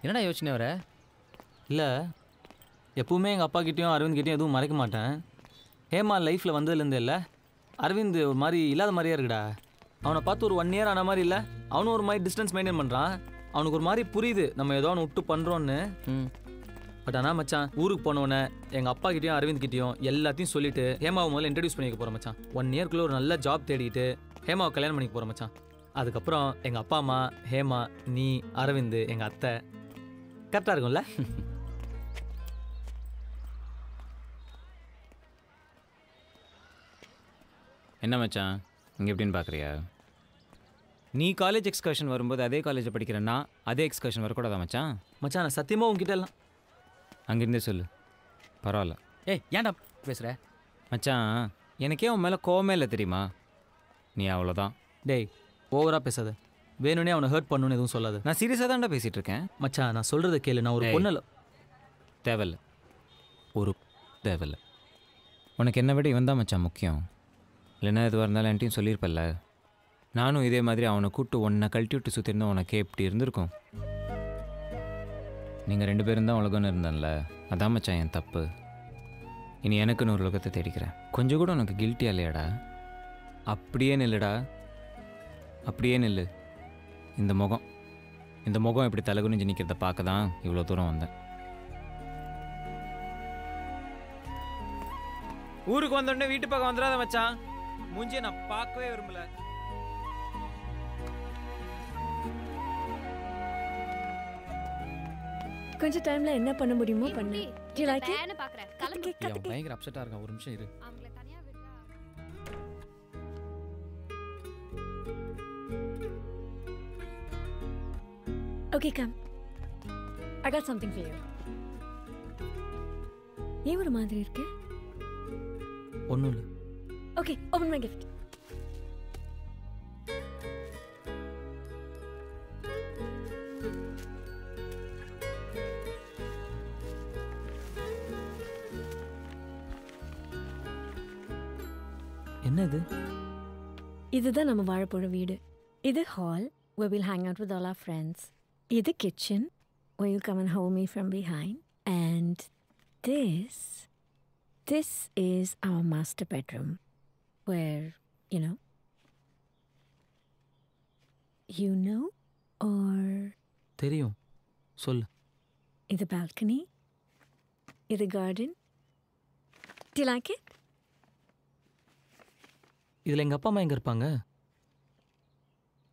என்னடா யோசனை வர? இல்லை, எப்பவுமே எங்கள் அப்பா கிட்டேயும் அரவிந்த் கிட்டேயும் எதுவும் மறைக்க மாட்டேன். ஹேமா லைஃப்பில் வந்ததுலேருந்து இல்லை, அரவிந்த் ஒரு மாதிரி இல்லாத மாதிரியே இருக்குடா. அவனை பார்த்து ஒரு 1 இயர் ஆன மாதிரி இல்லை, அவனும் ஒரு மாதிரி டிஸ்டன்ஸ் மெயின்டைன் பண்ணுறான். அவனுக்கு ஒரு மாதிரி புரியுது நம்ம ஏதோ அவனை விட்டு பண்ணுறோன்னு. பட் ஆனால் மச்சான், ஊருக்கு போனோடனே எங்கள் அப்பா கிட்டேயும் அரவிந்த் கிட்டேயும் எல்லாத்தையும் சொல்லிட்டு ஹேமாவை முதல்ல இன்ட்ரடியூஸ் பண்ணிக்க போகிறோம் மச்சான். 1 இயர்க்குள்ளே ஒரு நல்ல ஜாப் தேடிட்டு ஹேமாவை கல்யாணம் பண்ணிக்க போகிறோம் மச்சான். அதுக்கப்புறம் எங்கள் அப்பா அம்மா, ஹேமா, நீ, அரவிந்த், எங்கள் அத்தை, கரெக்டாக இருக்கும்ல? என்ன மச்சான் இங்கே எப்படின்னு பார்க்குறியா? நீ காலேஜ் எக்ஸ்கர்ஷன் வரும்போது அதே காலேஜில் படிக்கிறேன்னா அதே எக்ஸ்கர்ஷன் வரக்கூடாதா மச்சான்? மச்சான் நான் சத்தியமாக உங்ககிட்ட எல்லாம் அங்கேருந்தே சொல்லு, பரவாயில்ல. ஏய் ஏன்டா பேசுகிற? மச்சான் எனக்கே உன் மேலே கோவமே இல்லை தெரியுமா? நீ அவ்வளோதான். டேய் ஓவராக பேசாத, வேணும்னே அவனை ஹர்ட் பண்ணணுன்னு எதுவும் சொல்லாது. நான் சீரியஸாக தான்டா பேசிகிட்டு இருக்கேன். மச்சான் நான் சொல்கிறத கேளு, நான் ஒரு பொண்ணில் தேவையில்ல, ஒரு தேவையில்ல. உனக்கு என்ன விட இவன் தான் மச்சான் முக்கியம். இல்லைன்னா எதுவாக இருந்தாலும் என்கிட்டையும் சொல்லியிருப்பல்ல. நானும் இதே மாதிரி அவனை கூப்பிட்டு ஒன்றை கழட்டி விட்டு சுற்றிருந்தா உனக்கே எப்படி இருந்திருக்கும்? நீங்கள் 2 பேரும் தான் உலகம்னு இருந்தேன்ல, அதான் மச்சான் என் தப்பு. இனி எனக்குன்னு ஒரு உலகத்தை தேடிக்கிறேன். கொஞ்சம் கூட உனக்கு கில்ட்டியா இல்லையாடா? அப்படியே நில்லுடா, அப்படியே நில்லு. இந்த முகம் இப்படி தலகுனிஞ்சு நிற்கிறத பார்க்க தான் இவ்வளோ தூரம் வந்தேன். ஊருக்கு வந்தோடனே வீட்டு பக்கம் வந்துடாத மச்சான். மூஞ்சியை நான் பார்க்கவே விரும்பல. கொஞ்சம் டைம்ல என்ன பண்ண முடியுமோ பண்ணு. பயங்கர அப்செட்டா இருக்கான். ஒரு நிமிஷம் இரு. Okay, come. I got something for you. ஏன் ஒரு மாதிரி இருக்கு? ஒன்றும் இல்லை. Okay, open my gift. என்ன இது? இதுதான் நம்ம வாழ போற வீடு. இது hall where we'll hang out with all our friends. இது kitchen where you'll come and hold me from behind. And this is our master bedroom where, you know or தெரியும், சொல்லு. இது balcony, இது garden. Do you like it? இதில் எங்கள் அப்பா அம்மா எங்கே இருப்பாங்க?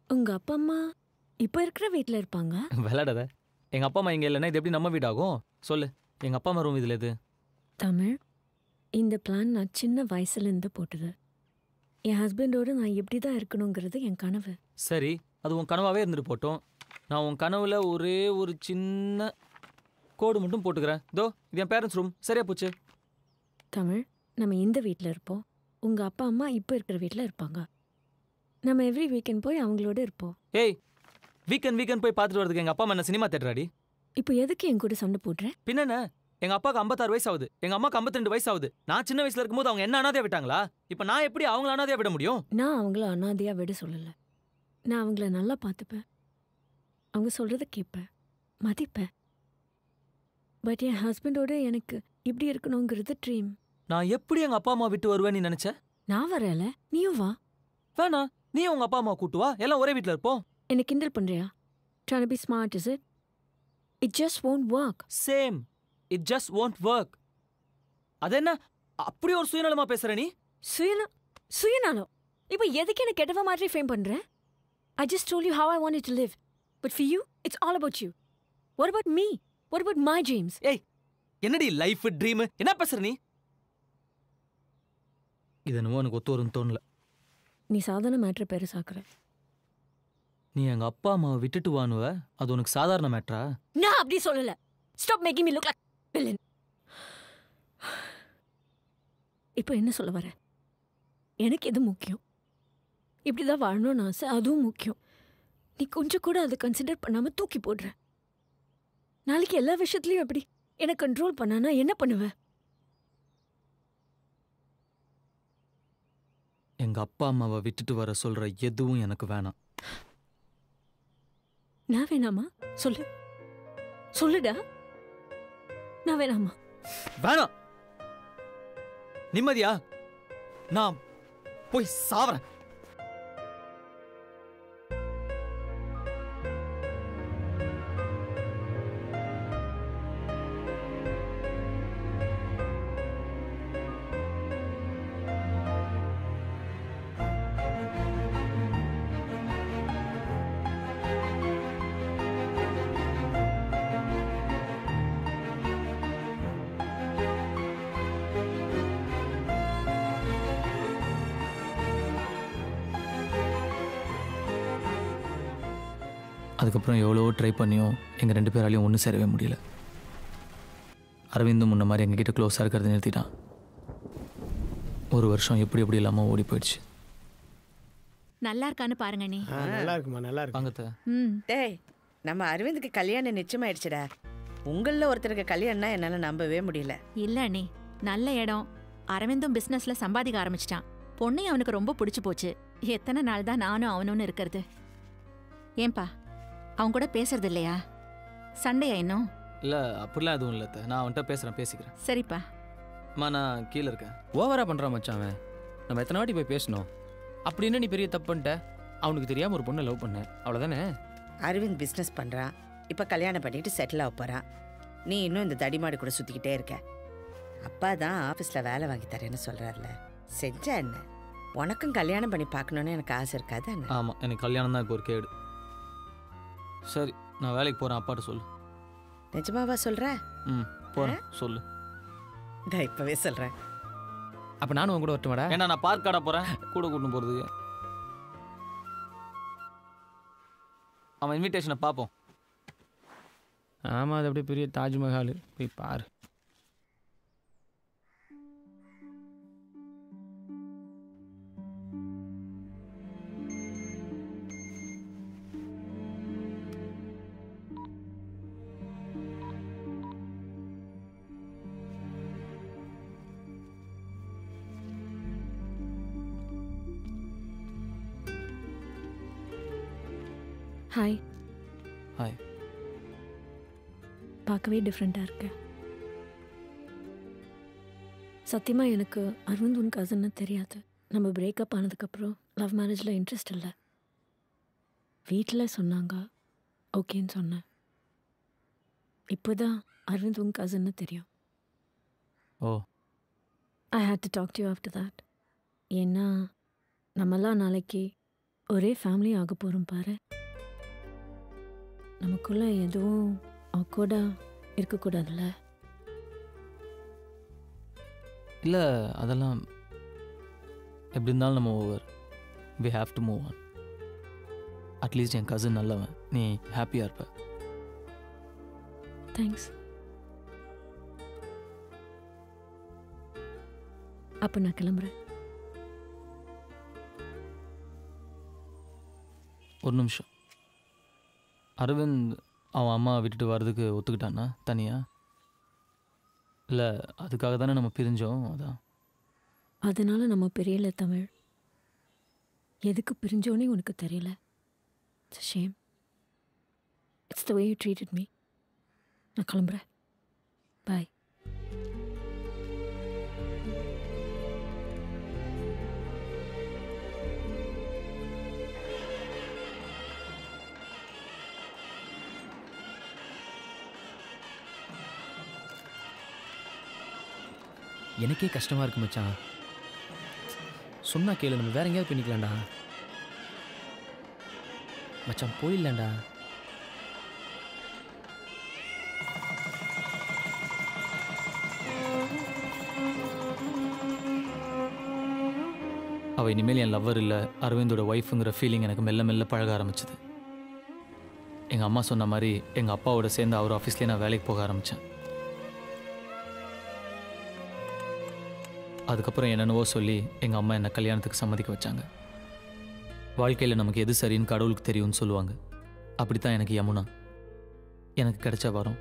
உங்க அப்பா அம்மா இப்போ இருக்கிற வீட்டில் இருப்பாங்க. விளையாடாத. எங்கள் அப்பா அம்மா இங்கே இல்லைன்னா இது எப்படி நம்ம வீடாகும்? சொல்லு, எங்கள் அப்பா அம்மா ரூம் இதில் எது? தமிழ், இந்த பிளான் நான் சின்ன வயசுலேருந்து போட்டது. என் ஹஸ்பண்டோடு நான் எப்படி தான் இருக்கணுங்கிறது என் கனவு. சரி, அது உன் கனவாகவே இருந்துட்டு போட்டோம். நான் உன் கனவில் ஒரே ஒரு சின்ன கோடு மட்டும் போட்டுக்கிறேன். இதோ இது என் பேரண்ட்ஸ் ரூம். சரியா போச்சு. தமிழ், நம்ம இந்த வீட்டில் இருப்போம். உங்கள் அப்பா அம்மா இப்போ இருக்கிற வீட்டில் இருப்பாங்க. நம்ம எவ்ரி வீக்கெண்ட் போய் அவங்களோட இருப்போம். ஏய், வீக்கெண்ட் போய் பார்த்துட்டு வரதுக்கு எங்கள் அப்பா அம்மா என்ன சினிமா தேட்டராடி? இப்போ எதுக்கு என் கூட சண்டை போடுறேன்? பின்னென்ன, எங்கள் அப்பாவுக்கு 56 வயசு ஆகுது, எங்கள் அம்மாவுக்கு 52 வயசு ஆகுது. நான் சின்ன வயசுல இருக்கும்போது அவங்க என்ன அனாதையா விட்டாங்களா? இப்போ நான் எப்படி அவங்கள அனாதையா விட முடியும்? நான் அவங்கள அனாதையாக விட சொல்லலை. நான் அவங்கள நல்லா பார்த்துப்பேன், அவங்க சொல்கிறத கேட்பேன், மதிப்பேன். பட் என் ஹஸ்பண்டோட எனக்கு இப்படி இருக்கணுங்கிறது ட்ரீம். நான் எப்படி எங்கள் அப்பா அம்மா விட்டு வருவேன் நீ நினச்ச? நான் வரல, நீயும் வா. வேணா, நீ உங்கள் அப்பா அம்மா கூட்டு வா, எல்லாம் ஒரே வீட்டில் இருப்போம். என்ன கிண்டல் பண்ணுறியா? Trying to be smart, is it? It just won't work. Same. It just won't work. அது என்ன அப்படி ஒரு சுயநலமா பேசுற நீ? சுயநலம்? இப்போ எதுக்கு என்ன கெட்டவ மாதிரி ஃப்ரேம் பண்ற? I just told you how I wanted to live. But for you, it's all about you. What about me? What about my dreams? ஏய், என்னடி லைஃப் ட்ரீம் என்ன பேசுற நீ? இது என்னவோ எனக்கு ஒத்து வரும்னு தோணல. நீ சாதாரண மேட்ரை பெருசாக்குற. நீ எங்க அப்பா அம்மாவை விட்டுட்டு வானுவ, அது உனக்கு சாதாரண மேட்ரா? நான் அப்படி சொல்லல. Stop making me look like villain. இப்போ என்ன சொல்ல வர? எனக்கு எது முக்கியம்? இப்படிதான் வாழணும்னு ஆசை, அதுவும் முக்கியம். நீ கொஞ்சம் கூட அதை கன்சிடர் பண்ணாம தூக்கி போடுற. நாளைக்கு எல்லா விஷயத்துலையும் எப்படி என்ன கண்ட்ரோல் பண்ணானா என்ன பண்ணுவ? எங்க அப்பா அம்மாவை விட்டுட்டு வர சொல்ற எதுவும் எனக்கு வேணாம். நான் வேணாமா? சொல்லு. சொல்லுடா. நான் வேணாமா? வேணாம். நிம்மதியா நான் போய் சாவறேன். அதுக்கப்புறம் எவ்வளோ ட்ரை பண்ணியும் எங்கள் 2 பேராலையும் ஒன்றும் சேரவே முடியல. அரவிந்தும் முன்ன மாதிரி எங்ககிட்ட க்ளோஸாக இருக்கிறத நிறுத்திட்டான். 1 வருஷம் எப்படி எப்படி இல்லாமல் ஓடி போயிடுச்சு. நல்லா இருக்கான்னு பாருங்க நீ. நல்லா இருக்குமா, நல்லா இருக்கு. வாங்கத்த. டேய், நம்ம அரவிந்துக்கு கல்யாணம் நிச்சயமாயிடுச்சுடா. உங்களில் ஒருத்தருக்கு கல்யாணம்னா என்னால் நம்பவே முடியல. இல்ல நீ நல்ல இடம். அரவிந்தும் பிசினஸ்ல சம்பாதிக்க ஆரம்பிச்சிட்டான். பொண்ணையும் அவனுக்கு ரொம்ப பிடிச்சு போச்சு. எத்தனை நாள் தான் நானும் அவனும் இருக்கிறது? ஏன்பா அவன் கூட பேசுறது இல்லையா? சண்டையா இன்னும்? இல்லை அப்படிலாம் எதுவும் இல்லை. நான் அவன்கிட்ட பேசிக்கிறேன். சரிப்பா. அம்மா நான் கீழே இருக்கேன். ஓவரா பண்றான் மச்சான் அவன். நம்ம எத்தனை வாட்டி போய் பேசணும்? அப்படின்னு நீ பெரிய தப்பு பண்ணிட்ட. அவனுக்கு தெரியாம ஒரு பொண்ணை லவ் பண்ண, அவ்வளோதானே? அரவிந்த் பிஸ்னஸ் பண்ணுறான். இப்போ கல்யாணம் பண்ணிட்டு செட்டில் ஆக போகிறான். நீ இன்னும் இந்த தடிமாடு கூட சுற்றிக்கிட்டே இருக்க. அப்பா தான் ஆஃபீஸில் வேலை வாங்கி தரேன்னு சொல்கிறார்ல, செஞ்சா என்ன? உனக்கும் கல்யாணம் பண்ணி பார்க்கணுன்னு எனக்கு ஆசை இருக்காது என்ன? ஆமாம், எனக்கு கல்யாணம் தான் இப்போ ஒரு கேடு. சரி, நான் வேலைக்கு போகிறேன். அப்பாட்ட சொல்லு. நிஜமாவா சொல்கிற? போகிறேன், சொல்லு. நான் இப்போவே சொல்கிறேன். அப்ப நானும் உன் கூட வரட்டுமாடா? ஏன்னா நான் பார்க் காட போகிறேன் கூட கூட்டின்னு போகிறதுக்கு. அவன் இன்விடேஷனை பார்ப்போம். ஆமா, அது அப்படியே பெரிய தாஜ்மஹால். போய் பாரு. ஹாய். ஹாய். பார்க்கவே டிஃப்ரெண்ட்டாக இருக்கு. சத்தியமாக எனக்கு அரவிந்த் உன் கசன்னு தெரியாது. நம்ம பிரேக்கப் ஆனதுக்கப்புறம் லவ் மேரேஜில் இன்ட்ரெஸ்ட் இல்லை. வீட்டில் சொன்னாங்க, ஓகேன்னு சொன்னேன். இப்போ தான் அரவிந்த் உன் கசன்னு தெரியும். Oh. I hate to talk to you after that. ஏன்னா நம்மலாம் நாளைக்கு ஒரே ஃபேமிலி ஆக போகிறோம் பாரு. நமக்குள்ளே எதுவும் ஆக்வர்டாக இருக்கக்கூடாதுல்ல? இல்லை, அதெல்லாம் எப்படி இருந்தாலும் நம்ம over. We have to move on. At least என் கசின் நல்லவன். நீ ஹாப்பியாக இருப்ப. தேங்க்ஸ். அப்போ நான் கிளம்புறேன். ஒரு நிமிஷம். அரவிந்த் அவன் அம்மா விட்டுட்டு வர்றதுக்கு ஒத்துக்கிட்டானா தனியா? இல்லை, அதுக்காக தானே நம்ம பிரிஞ்சோம். அதான். அதனால நம்ம பிரியல தமிழ். எதுக்கு பிரிஞ்சோன்னே உனக்கு தெரியல. It's shame. It's the way you treated me. நான் கிளம்புறேன். பாய். எனக்கே கஷ்டமா இருக்கு மச்சான். சொன்னா கேளு, நம்ம வேற எங்கேயாவது பண்ணிக்கலாம்டா. மச்சான் போயிடலாம்டா. அவள் இனிமேல் என் லவ்வர் இல்லை, அரவிந்தோட ஒய்ஃபுங்கிற ஃபீலிங் எனக்கு மெல்ல மெல்ல பழக ஆரம்பிச்சது. எங்கள் அம்மா சொன்ன மாதிரி எங்கள் அப்பாவோட சேர்ந்து அவர் ஆஃபீஸ்லேயே நான் வேலைக்கு போக ஆரம்பித்தேன். அதுக்கப்புறம் என்னென்னவோ சொல்லி எங்கள் அம்மா என்னை கல்யாணத்துக்கு சம்மதிக்க வச்சாங்க. வாழ்க்கையில் நமக்கு எது சரின்னு கடவுளுக்கு தெரியும்னு சொல்லுவாங்க. அப்படித்தான் எனக்கு யமுனா எனக்கு கிடைச்ச வரம்.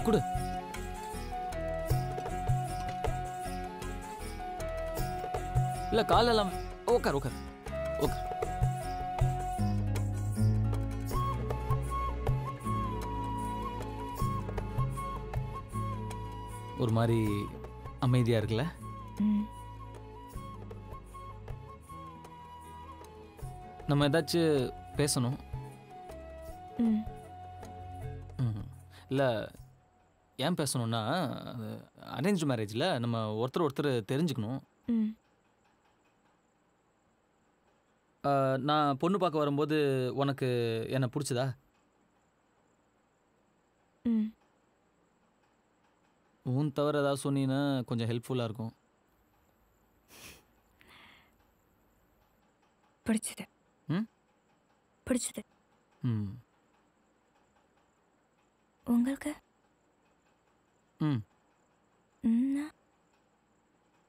கொடு. இல்ல காலெல்லாம் உட்கார் உட்கார் உட்கார். ஒரு மாதிரி அமைதியா இருக்குல்ல? நம்ம ஏதாச்சும் பேசணும். இல்லை ஏன் பேசணும்னா, அரேஞ்ச் மேரேஜில் நம்ம ஒருத்தர் தெரிஞ்சுக்கணும். நான் பொண்ணு பார்க்க வரும்போது உனக்கு என்ன பிடிச்சதா? உன் தவிர ஏதாவது சொன்னீங்கன்னா கொஞ்சம் ஹெல்ப்ஃபுல்லாக இருக்கும். பிடிச்சது. பிடிச்சது. உங்களுக்கு?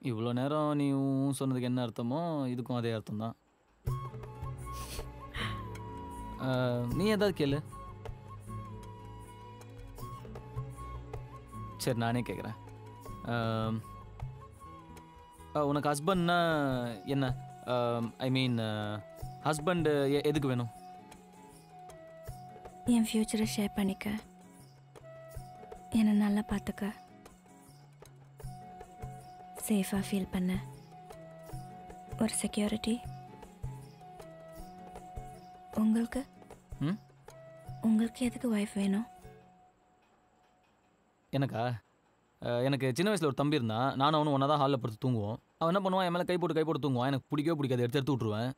இவ்வளோ நேரம் நீ சொன்னதுக்கு என்ன அர்த்தமோ இதுக்கும் அதே அர்த்தம் தான். நீ ஏதாவது கேளு. சரி நானே கேட்குறேன். உனக்கு ஹஸ்பண்ட்னா என்ன? ஐ மீன் ஹஸ்பண்ட் எதுக்கு வேணும்? என் ஃப்யூச்சரை ஷேர் பண்ணிக்க, என்னை நல்லா பார்த்துக்க, சேஃபாக ஃபீல் பண்ண ஒரு செக்யூரிட்டி. உங்களுக்கு? உங்களுக்கு எதுக்கு ஒய்ஃப் வேணும்? எனக்கா? எனக்கு சின்ன வயசில் ஒரு தம்பி இருந்தான். நானும் அவனும் ஒன்றா தான் ஹாலில் படுத்து தூங்குவோம். அவன் என்ன பண்ணுவான், என் மேலே கை போட்டு தூங்குவான். எனக்கு பிடிக்கவே பிடிக்காது, எடுத்து விட்ருவேன்.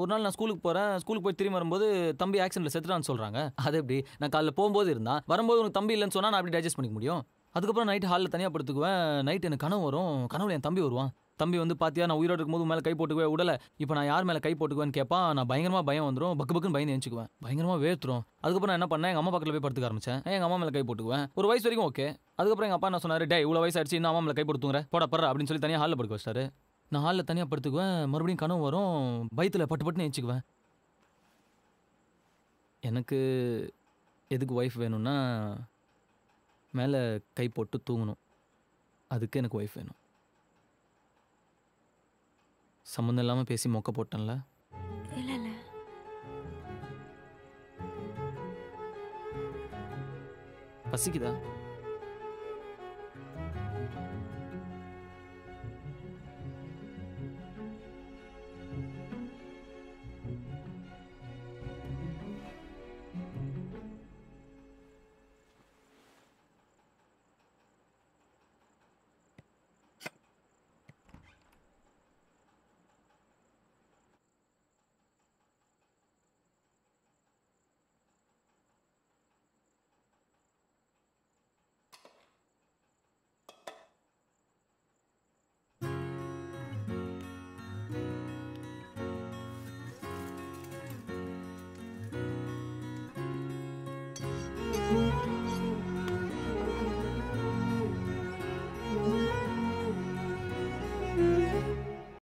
ஒரு நாள் நான் ஸ்கூலுக்கு போகிறேன். ஸ்கூலுக்கு போய் திரும்பி வரும்போது தம்பி ஆக்சிடென்ட்டில் செத்துட்டான்னு சொல்கிறாங்க. அது எப்படி? நான் காலைல போகும்போது இருந்தான், வரும்போது உனக்கு தம்பி இல்லைன்னு சொன்னால் நான் அப்படி டைஜஸ்ட் பண்ணிக்க முடியும்? அதுக்கப்புறம் நைட்டு ஹாலில் தனியாக படுத்துக்குவேன். நைட்டு எனக்கு கனவு வரும். கனவுல என் தம்பி வருவான். தம்பி வந்து பார்த்தியா நான் உயிரோடு இருக்கும்போது மேலே கை போட்டுக்குவே விடலை, இப்போ நான் யார் மேலே கை போட்டுக்குவேன்னு கேட்பான். நான் பயங்கரமாக பயம் வந்துடும், பக்குன்னு பயந்து எழுச்சிக்குவேன், பயங்கரமாக வேர்த்துரும். அதுக்கப்புறம் நான் என்ன பண்ணேன், எங்கள் அம்மா பக்கத்தில் போய் படுத்துக்க ஆரம்பிச்சேன். எங்கள் அம்மா மேலே கை போட்டுக்குவேன். ஒரு வயசு வரைக்கும் ஓகே. அதுக்கப்புறம் எங்கள் அப்பா என்ன சொன்னார், டே இவ்வளோ வயசு ஆயிடுச்சு, இன்னும் அம்மா மேலே கை போட்டுங்குற போட படுற அப்படின்னு சொல்லி தனியாக ஹாலில் படுக்க வச்சிட்டாரு. நான் ஹாலில் தனியாக படுத்துக்குவேன். மறுபடியும் கனவு வரும், பயத்தில் பட்டுன்னு எழுச்சிக்குவேன். எனக்கு எதுக்கு ஒய்ஃப் வேணும்னா, மேலே கை போட்டு தூங்கணும். அதுக்கு எனக்கு ஒய்ஃப் வேணும். சம்மந்தம் இல்லாமல் பேசி மொக்க போட்டேன்ல? இல்லை இல்லை, பசிக்குதா?